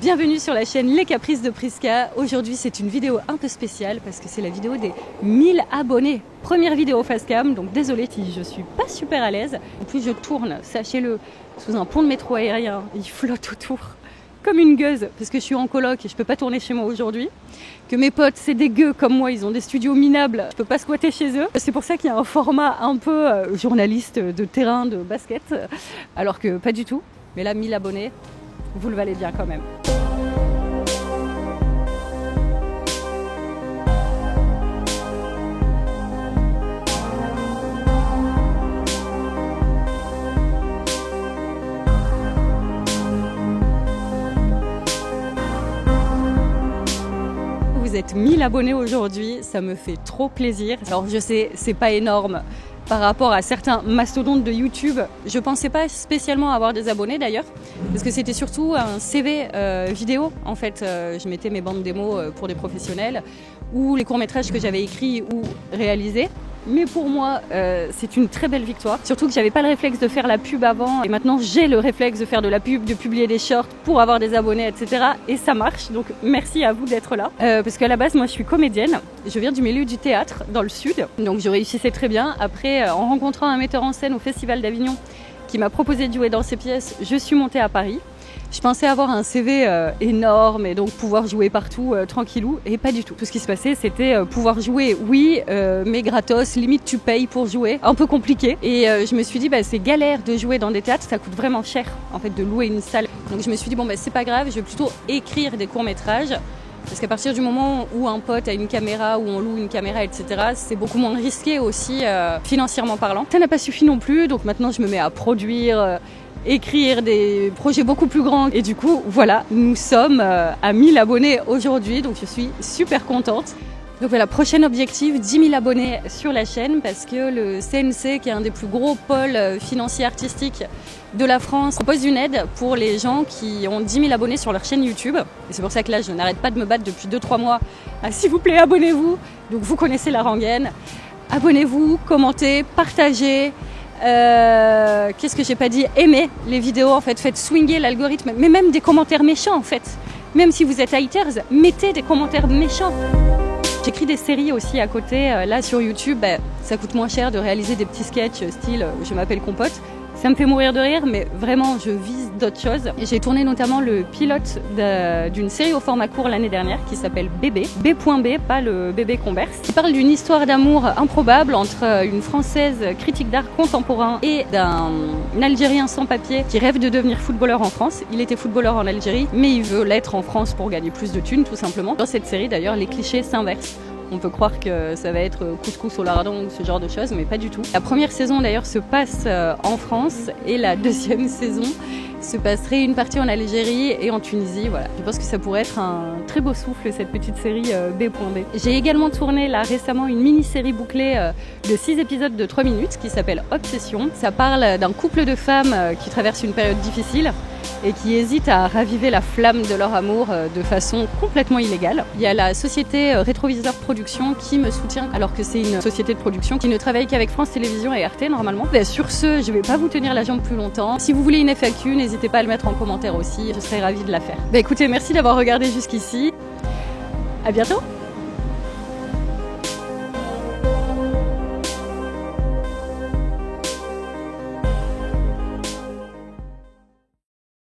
Bienvenue sur la chaîne Les Caprices de Prisca. Aujourd'hui c'est une vidéo un peu spéciale parce que c'est la vidéo des 1000 abonnés. Première vidéo face cam, donc désolée si je suis pas super à l'aise. En plus je tourne, sachez-le, sous un pont de métro aérien, il flotte autour comme une gueuse parce que je suis en coloc et je peux pas tourner chez moi aujourd'hui. Que mes potes c'est des gueux comme moi, ils ont des studios minables, je peux pas squatter chez eux. C'est pour ça qu'il y a un format un peu journaliste de terrain, de basket, alors que pas du tout. Mais là 1000 abonnés, vous le valez bien quand même. Vous êtes 1000 abonnés aujourd'hui, ça me fait trop plaisir. Alors je sais, c'est pas énorme par rapport à certains mastodontes de YouTube. Je pensais pas spécialement avoir des abonnés d'ailleurs, parce que c'était surtout un CV vidéo. En fait, je mettais mes bandes démos pour des professionnels ou les courts-métrages que j'avais écrits ou réalisés. Mais pour moi, c'est une très belle victoire. Surtout que j'avais pas le réflexe de faire la pub avant. Et maintenant, j'ai le réflexe de faire de la pub, de publier des shorts pour avoir des abonnés, etc. Et ça marche. Donc, merci à vous d'être là. Parce qu'à la base, moi, je suis comédienne. Je viens du milieu du théâtre, dans le sud. Donc, je réussissais très bien. Après, en rencontrant un metteur en scène au Festival d'Avignon qui m'a proposé de jouer dans ses pièces, je suis montée à Paris. Je pensais avoir un CV énorme et donc pouvoir jouer partout tranquillou, et pas du tout. Tout ce qui se passait, c'était pouvoir jouer, oui, mais gratos, limite tu payes pour jouer, un peu compliqué. Et je me suis dit, bah, c'est galère de jouer dans des théâtres, ça coûte vraiment cher en fait de louer une salle. Donc je me suis dit, bon, bah, c'est pas grave, je vais plutôt écrire des courts-métrages. Parce qu'à partir du moment où un pote a une caméra, où on loue une caméra, etc., c'est beaucoup moins risqué aussi financièrement parlant. Ça n'a pas suffi non plus, donc maintenant je me mets à produire, écrire des projets beaucoup plus grands. Et du coup, voilà, nous sommes à 1000 abonnés aujourd'hui, donc je suis super contente. Donc voilà, prochain objectif, 10 000 abonnés sur la chaîne, parce que le CNC, qui est un des plus gros pôles financiers artistiques de la France, propose une aide pour les gens qui ont 10 000 abonnés sur leur chaîne YouTube. Et c'est pour ça que là, je n'arrête pas de me battre depuis 2-3 mois. Ah, s'il vous plaît, abonnez-vous. Donc vous connaissez la rengaine. Abonnez-vous, commentez, partagez. Qu'est-ce que j'ai pas dit? Aimez les vidéos, en fait, faites swinger l'algorithme, mais même des commentaires méchants, en fait. Même si vous êtes haters, mettez des commentaires méchants. J'écris des séries aussi à côté. Là sur YouTube, bah, ça coûte moins cher de réaliser des petits sketchs style Je m'appelle Compote. Ça me fait mourir de rire, mais vraiment je vise d'autres choses. J'ai tourné notamment le pilote d'une série au format court l'année dernière qui s'appelle Bébé. B.B, pas le bébé qu'on berce. Qui parle d'une histoire d'amour improbable entre une Française critique d'art contemporain et d'un Algérien sans papier qui rêve de devenir footballeur en France. Il était footballeur en Algérie, mais il veut l'être en France pour gagner plus de thunes, tout simplement. Dans cette série d'ailleurs, les clichés s'inversent. On peut croire que ça va être couscous au lardon ou ce genre de choses, mais pas du tout. La première saison d'ailleurs se passe en France et la deuxième saison se passerait une partie en Algérie et en Tunisie. Voilà. Je pense que ça pourrait être un très beau souffle, cette petite série B.B. J'ai également tourné là récemment une mini-série bouclée de 6 épisodes de 3 minutes qui s'appelle Obsession. Ça parle d'un couple de femmes qui traverse une période difficile et qui hésitent à raviver la flamme de leur amour de façon complètement illégale. Il y a la société Rétroviseur Production qui me soutient, alors que c'est une société de production qui ne travaille qu'avec France Télévisions et Arte normalement. Et sur ce, je ne vais pas vous tenir la jambe plus longtemps. Si vous voulez une FAQ, n'hésitez pas à le mettre en commentaire aussi, je serai ravie de la faire. Écoutez, merci d'avoir regardé jusqu'ici. À bientôt.